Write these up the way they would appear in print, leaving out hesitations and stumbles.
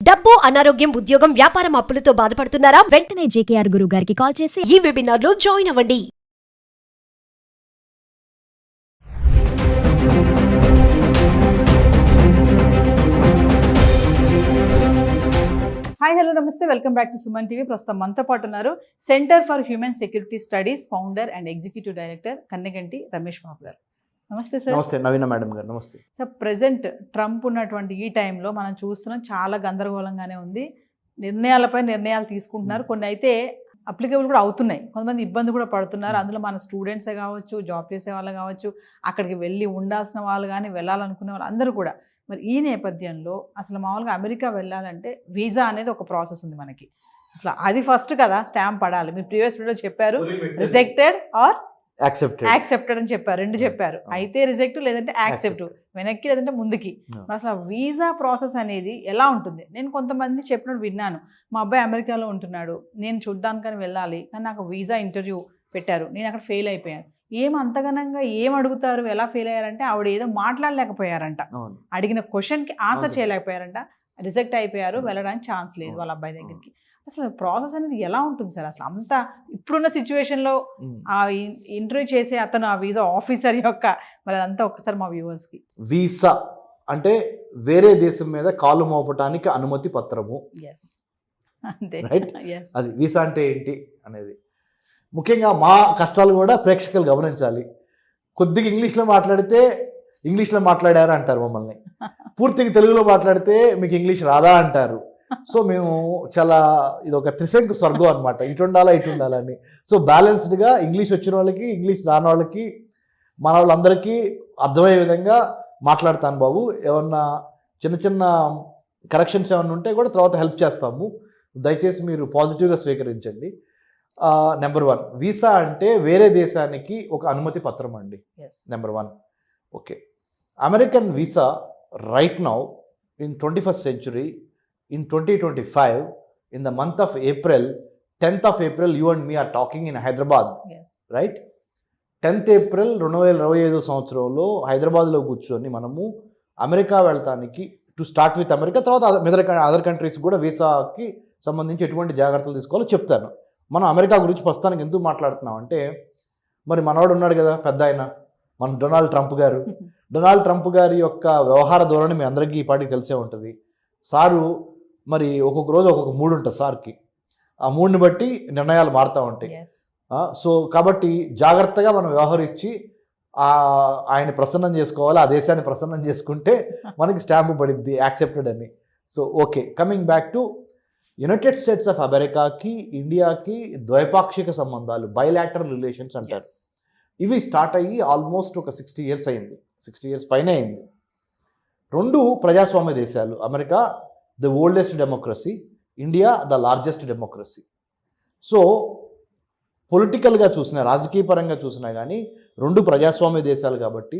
డబ్బు, అనారోగ్యం, ఉద్యోగం, వ్యాపారం అప్పులతో బాధపడుతున్నారా? వెంటనే జేకేఆర్ గురువు గారికి కాల్ చేసి ఈ వెబినార్ లో జాయిన్ అవ్వండి. హాయ్ హలో నమస్తే, welcome back to Suman TV. ప్రస్తుతం మనతో పాటు ఉన్నారు center for human security studies founder and executive director Kanneganti Ramesh Babu garu. నమస్తే సార్. నమస్తే నవీన మేడం గారు. నమస్తే సార్. ప్రజెంట్ ట్రంప్ ఉన్నటువంటి ఈ టైంలో మనం చూస్తున్నాం, చాలా గందరగోళంగానే ఉంది. నిర్ణయాలపై నిర్ణయాలు తీసుకుంటున్నారు, కొన్ని అయితే అప్లికేబుల్ కూడా అవుతున్నాయి, కొంతమంది ఇబ్బంది కూడా పడుతున్నారు. అందులో మన స్టూడెంట్సే కావచ్చు, జాబ్ చేసే వాళ్ళు కావచ్చు, అక్కడికి వెళ్ళి ఉండాల్సిన వాళ్ళు కానీ, వెళ్ళాలనుకునే వాళ్ళు అందరూ కూడా. మరి ఈ నేపథ్యంలో అసలు మామూలుగా అమెరికా వెళ్ళాలంటే వీసా అనేది ఒక ప్రాసెస్ ఉంది మనకి. అసలు అది ఫస్ట్ కదా స్టాంప్ పడాలి. మీరు ప్రీవియస్ వీడియో చెప్పారు రిజెక్టెడ్ ఆర్ యాక్సెప్టెడ్ అని చెప్పారు, రెండు చెప్పారు. అయితే రిజెక్ట్ లేదంటే యాక్సెప్ట్, వెనక్కి లేదంటే ముందుకి. మరి అసలు వీసా ప్రాసెస్ అనేది ఎలా ఉంటుంది? నేను కొంతమంది చెప్పినట్టు విన్నాను, మా అబ్బాయి అమెరికాలో ఉంటున్నాడు, నేను చూడ్డానికని వెళ్ళాలి, కానీ నాకు వీసా ఇంటర్వ్యూ పెట్టారు, నేను అక్కడ ఫెయిల్ అయిపోయాను. ఏం అంతగనంగా ఏం అడుగుతారు, ఎలా ఫెయిల్ అయ్యారంటే ఆవిడ ఏదో మాట్లాడలేకపోయారంట, అడిగిన క్వశ్చన్కి ఆన్సర్ చేయలేకపోయారంట, రిజెక్ట్ అయిపోయారు, వెళ్ళడానికి ఛాన్స్ లేదు వాళ్ళ అబ్బాయి దగ్గరికి. అసలు ప్రాసెస్ అనేది ఎలా ఉంటుంది సార్? అసలు అంత ఇప్పుడున్న సిచ్యువేషన్లో ఆ ఇంటర్వ్యూ చేసే అతను ఆ వీసా ఆఫీసర్ యొక్క మరి అదంతా ఒక్కసారి మా వ్యూవర్స్కి. వీసా అంటే వేరే దేశం మీద కాలు మోపటానికి అనుమతి పత్రము. అంతే, రైట్. అది వీసా అంటే ఏంటి అనేది ముఖ్యంగా మా కష్టాలు కూడా ప్రేక్షకులు గమనించాలి. కొద్దిగా ఇంగ్లీష్లో మాట్లాడితే ఇంగ్లీష్లో మాట్లాడారు అంటారు మమ్మల్ని, పూర్తిగా తెలుగులో మాట్లాడితే మీకు ఇంగ్లీష్ రాదా అంటారు. సో మేము చాలా ఇది ఒక త్రిశంకు స్వర్గం అనమాట, ఇటు ఉండాలని. సో బ్యాలెన్స్డ్గా ఇంగ్లీష్ వచ్చిన వాళ్ళకి, ఇంగ్లీష్ రాని వాళ్ళకి, మన వాళ్ళందరికీ అర్థమయ్యే విధంగా మాట్లాడతాను బాబు. ఏమన్నా చిన్న చిన్న కరెక్షన్స్ ఏమన్నా ఉంటే కూడా తర్వాత హెల్ప్ చేస్తాము, దయచేసి మీరు పాజిటివ్గా స్వీకరించండి. నెంబర్ 1, వీసా అంటే వేరే దేశానికి ఒక అనుమతి పత్రం అండి. Number 1. Okay, American visa right now in 21st century in 2025 in the month of April, 10th of April, you and me are talking in Hyderabad, right? 10th April 2025 సంవత్సరంలో హైదరాబాద్లో కూర్చొని మనము అమెరికా వెళ్తానికి టు స్టార్ట్ విత్ అమెరికా, తర్వాత other countries కూడా వీసాకి సంబంధించి ఎటువంటి జాగ్రత్తలు తీసుకోవాలో చెప్తాను. మనం అమెరికా గురించి ప్రస్తుతానికి ఎందుకు మాట్లాడుతున్నాం అంటే, మరి మనవాడు ఉన్నాడు కదా పెద్ద ఆయన, మన డొనాల్డ్ ట్రంప్ గారు. డొనాల్డ్ ట్రంప్ గారి యొక్క వ్యవహార ధోరణి మీ అందరికీ ఈ పాటికి తెలిసే ఉంటుంది. సారు మరి ఒక్కొక్క రోజు ఒక్కొక్క మూడు ఉంటుంది సార్కి, ఆ మూడుని బట్టి నిర్ణయాలు మారుతూ ఉంటాయి. సో కాబట్టి జాగ్రత్తగా మనం వ్యవహరించి ఆయన ప్రసన్నం చేసుకోవాలి, ఆ దేశాన్ని ప్రసన్నం చేసుకుంటే మనకి స్టాంపు పడిద్ది యాక్సెప్టెడ్ అని. So okay, coming back to United States of అమెరికాకి ఇండియాకి ద్వైపాక్షిక సంబంధాలు, బైలాటరల్ రిలేషన్స్ అంటారు. ఇవి స్టార్ట్ అయ్యి ఆల్మోస్ట్ ఒక 60 years అయింది, 60 years పైనే అయింది. రెండు ప్రజాస్వామ్య దేశాలు, America the oldest democracy, India the largest democracy. So పొలిటికల్గా చూసినా, రాజకీయ పరంగా చూసినా కానీ రెండు ప్రజాస్వామ్య దేశాలు కాబట్టి,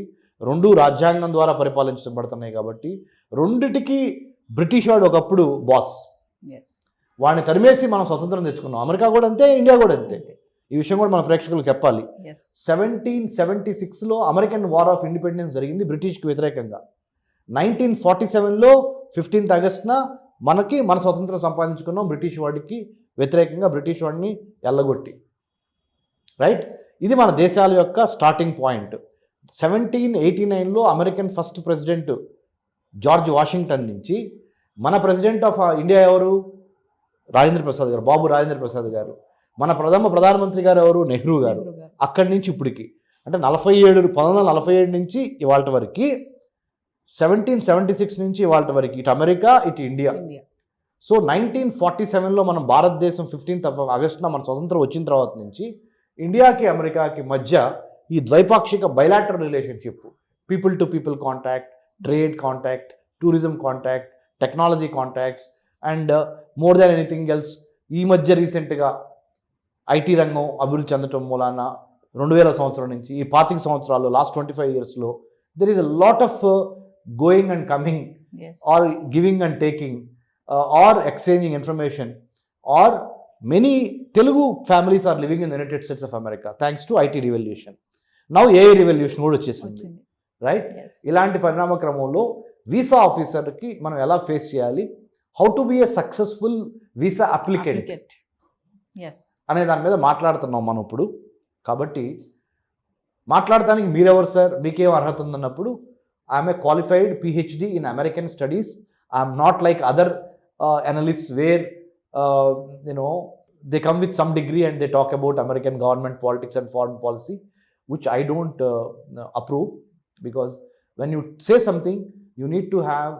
రెండు రాజ్యాంగం ద్వారా పరిపాలించబడుతున్నాయి కాబట్టి, రెండిటికి బ్రిటిష్ వాడు ఒకప్పుడు బాస్. వాడిని తరిమేసి మనం స్వతంత్రం తెచ్చుకున్నాం. అమెరికా కూడా అంతే, ఇండియా కూడా అంతే. ఈ విషయం కూడా మన ప్రేక్షకులకు చెప్పాలి. 1776లో అమెరికన్ వార్ ఆఫ్ ఇండిపెండెన్స్ జరిగింది బ్రిటిష్కి వ్యతిరేకంగా. 1947లో 15th August మన స్వతంత్రం సంపాదించుకున్నాం బ్రిటిష్ వాడికి వ్యతిరేకంగా, బ్రిటిష్ వాడిని ఎల్లగొట్టి. రైట్, ఇది మన దేశాల యొక్క స్టార్టింగ్ పాయింట్. 1789లో American first president George Washington నుంచి మన ప్రెసిడెంట్ ఆఫ్ ఇండియా ఎవరు? రాజేంద్ర ప్రసాద్ గారు, బాబు రాజేంద్ర ప్రసాద్ గారు. మన ప్రధానమంత్రి గారు ఎవరు? నెహ్రూ గారు. అక్కడి నుంచి ఇప్పటికి అంటే 1947 నుంచి ఇవాళ వరకు, 1776 నుంచి ఇవాళ వరకు ఇటు అమెరికా ఇటు ఇండియా. సో 1947లో మనం భారతదేశం 15th August మన స్వతంత్రం వచ్చిన తర్వాత నుంచి ఇండియాకి అమెరికాకి మధ్య ఈ ద్వైపాక్షిక bilateral relationship, people to people contact, trade contact, tourism contact, technology contacts and more than anything else. ఈ మధ్య రీసెంట్గా ఐటీ రంగం అభివృద్ధి చెందటం మూలాన 2000 సంవత్సరం నుంచి ఈ 25 సంవత్సరాల్లో, లాస్ట్ 25 yearsలో there is a lot of going and coming, or giving and taking, or exchanging information, or many Telugu families are living in the United States of America thanks to IT revolution. Now AI revolution కూడా వచ్చేసింది. Right, ఇలాంటి పరిణామ క్రమంలో visa ఆఫీసర్కి మనం ఎలా face చేయాలి, how to be a successful visa applicants. అనే దాని మీద మాట్లాడుతున్నాం మనం ఇప్పుడు. కాబట్టి మాట్లాడటానికి మీరెవరు సార్, మీకేం అర్హత ఉందన్నప్పుడు I'm a qualified PhD in American studies. I'm not like other analysts where they come with some degree and they talk about American government politics and foreign policy, which I don't approve, because when you say something, you need to have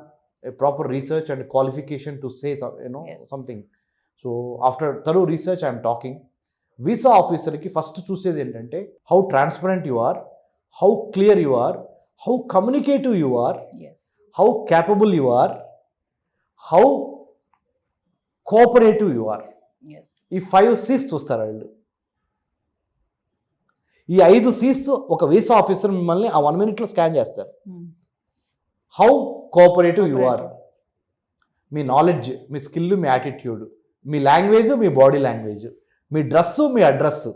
a proper research and qualification to say Yes. something. So after thorough research, I am talking. Visa officer ki first చూసేది ఏంటంటే how transparent you are, how clear you are, how communicative you are, Yes. how capable you are, how cooperative you are. Yes. ఈ 5 C's చూస్తారు వాళ్ళు. ఈ 5 C's ఒక visa officer మిమ్మల్ని ఆ 1 minute scan చేస్తారు. హౌ కోఆపరేటివ్ యు ఆర్, మీ knowledge, మీ స్కిల్, మీ యాటిట్యూడ్, మీ లాంగ్వేజ్, మీ బాడీ లాంగ్వేజ్, మీ డ్రెస్సు, మీ అడ్రస్.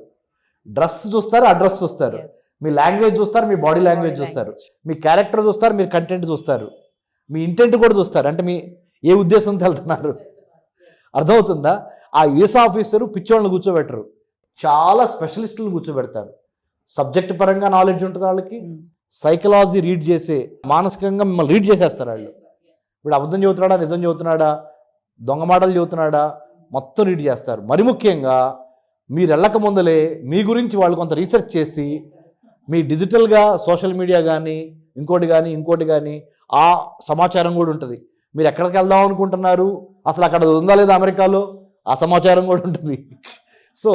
డ్రెస్ చూస్తారు, అడ్రస్ చూస్తారు, Yes. మీ లాంగ్వేజ్ చూస్తారు, మీ బాడీ లాంగ్వేజ్ చూస్తారు, మీ క్యారెక్టర్ చూస్తారు, మీరు కంటెంట్ చూస్తారు, మీ ఇంటెంట్ కూడా చూస్తారు. అంటే మీ ఏ ఉద్దేశంతో వెళ్తున్నారు, అర్థమవుతుందా? ఆ వీసా ఆఫీసరు పిచ్చోళ్ళని కూర్చోబెట్టరు, చాలా స్పెషలిస్టులను కూర్చోబెడతారు. సబ్జెక్ట్ పరంగా నాలెడ్జ్ ఉంటుంది వాళ్ళకి, సైకలాజీ రీడ్ చేసే, మానసికంగా మిమ్మల్ని రీడ్ చేసేస్తారు వాళ్ళు. ఇప్పుడు అబద్ధం చెబుతున్నాడా, నిజం చెబుతున్నాడా, దొంగ మాటలు చెబుతున్నాడా, మొత్తం రీడ్ చేస్తారు. మరి ముఖ్యంగా మీరు వెళ్ళక ముందలే మీ గురించి వాళ్ళు కొంత రీసెర్చ్ చేసి, మీ డిజిటల్గా సోషల్ మీడియా కానీ ఇంకోటి కానీ ఆ సమాచారం కూడా ఉంటుంది. మీరు ఎక్కడికి వెళ్దాం అనుకుంటున్నారు, అసలు అక్కడ ఉందా లేదా అమెరికాలో, ఆ సమాచారం కూడా ఉంటుంది. సో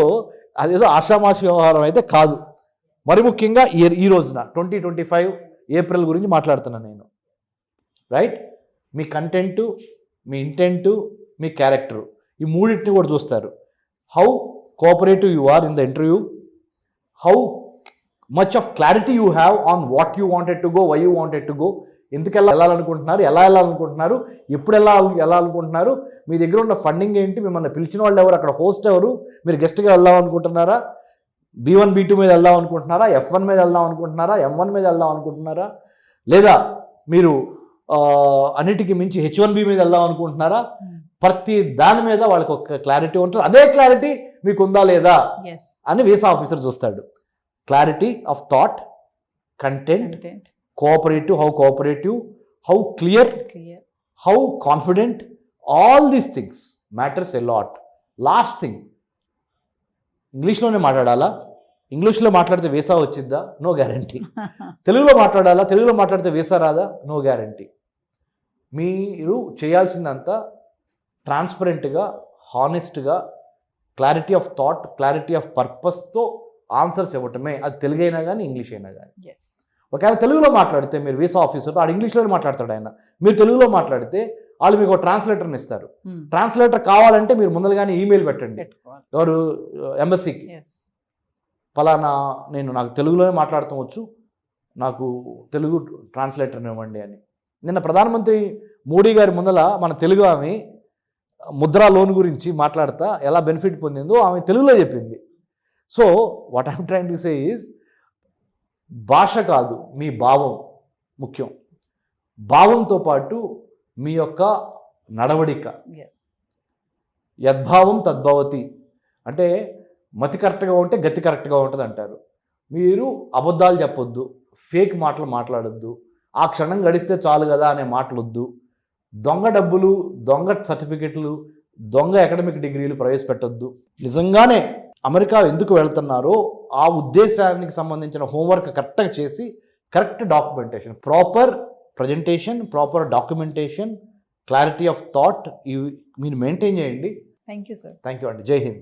అదేదో ఆషామాషి వ్యవహారం అయితే కాదు. మరి ముఖ్యంగా ఈ రోజున 2025 ఏప్రిల్ గురించి మాట్లాడుతున్నాను నేను. రైట్? మీ కంటెంటు, మీ ఇంటెంటు, మీ క్యారెక్టరు, ఈ మూడింటిని కూడా చూస్తారు. How cooperative you are in the interview, how much of clarity you have on what you wanted to go, why you wanted to go, ఎందుకు వెళ్ళాలనుకుంటున్నారు, ఎలా వెళ్ళాలనుకుంటున్నారు, ఎప్పుడు వెళ్ళాలనుకుంటున్నారు, మీ దగ్గర ఉన్న ఫండింగ్ ఏంటి, మిమ్మల్ని పిలిచిన వాళ్ళు ఎవరు, అక్కడ హోస్ట్ ఎవరు, మీరు గెస్ట్గా వెళ్దాం అనుకుంటున్నారా, B1 B2 మీద వెళ్దాం అనుకుంటున్నారా, F1 మీద వెళ్దాం అనుకుంటున్నారా, M1 మీద వెళ్దాం అనుకుంటున్నారా, లేదా మీరు అన్నిటికీ మించి H1B మీద వెళ్దాం అనుకుంటున్నారా, ప్రతి దాని మీద వాళ్ళకి ఒక క్లారిటీ ఉంటుంది. అదే క్లారిటీ మీకు ఉందా లేదా అని వీసా ఆఫీసర్ చూస్తాడు. Clarity of thought, content, cooperative, how clear, how confident, all these things matters a lot. Last thing, ఇంగ్లీష్లోనే మాట్లాడాలా, ఇంగ్లీష్లో మాట్లాడితే వీసా వచ్చిద్దా, నో గ్యారంటీ. తెలుగులో మాట్లాడాలా, తెలుగులో మాట్లాడితే వీసా రాదా, నో గ్యారంటీ. మీరు చేయాల్సిందంతా ట్రాన్స్పరెంట్గా, హానెస్ట్గా, clarity of thought, clarity of పర్పస్తో ఆన్సర్స్ ఇవ్వటమే. అది తెలుగు అయినా కానీ ఇంగ్లీష్ అయినా కానీ. ఒకవేళ తెలుగులో మాట్లాడితే మీరు వీసా ఆఫీసర్తో, ఆడు ఇంగ్లీష్లోనే మాట్లాడతాడు ఆయన, మీరు తెలుగులో మాట్లాడితే వాళ్ళు మీకు ఒక ట్రాన్స్లేటర్ని ఇస్తారు. ట్రాన్స్లేటర్ కావాలంటే మీరు ముందరగానే ఈమెయిల్ పెట్టండి ఎవరు ఎంబసీకి, ఫలానా నాకు తెలుగులోనే మాట్లాడటం వచ్చు, నాకు తెలుగు ట్రాన్స్లేటర్ని ఇవ్వండి అని. నిన్న ప్రధానమంత్రి మోడీ గారి ముందల మన తెలుగు ఆమె ముద్రా లోన్ గురించి మాట్లాడుతా ఎలా బెనిఫిట్ పొందిందో ఆమె తెలుగులో చెప్పింది. So what I'm trying to say is, భాష కాదు, మీ భావం ముఖ్యం. భావంతో పాటు మీ యొక్క నడవడిక, యద్భావం తద్భవతి, అంటే మతి కరెక్ట్గా ఉంటే గతి కరెక్ట్గా ఉంటుంది అంటారు. మీరు అబద్ధాలు చెప్పొద్దు, ఫేక్ మాటలు మాట్లాడొద్దు, ఆ క్షణం గడిస్తే చాలు కదా అనే మాటలొద్దు, దొంగ డబ్బులు, దొంగ సర్టిఫికెట్లు, దొంగ అకాడమిక్ డిగ్రీలు ప్రవేశపెట్టొద్దు. నిజంగానే అమెరికా ఎందుకు వెళ్తున్నారో ఆ ఉద్దేశానికి సంబంధించిన హోంవర్క్ కరెక్ట్గా చేసి, correct documentation, proper presentation, proper documentation, clarity of thought ఇవి మీరు మెయింటైన్ చేయండి. Thank you sir. Thank you అండి. జై హింద్.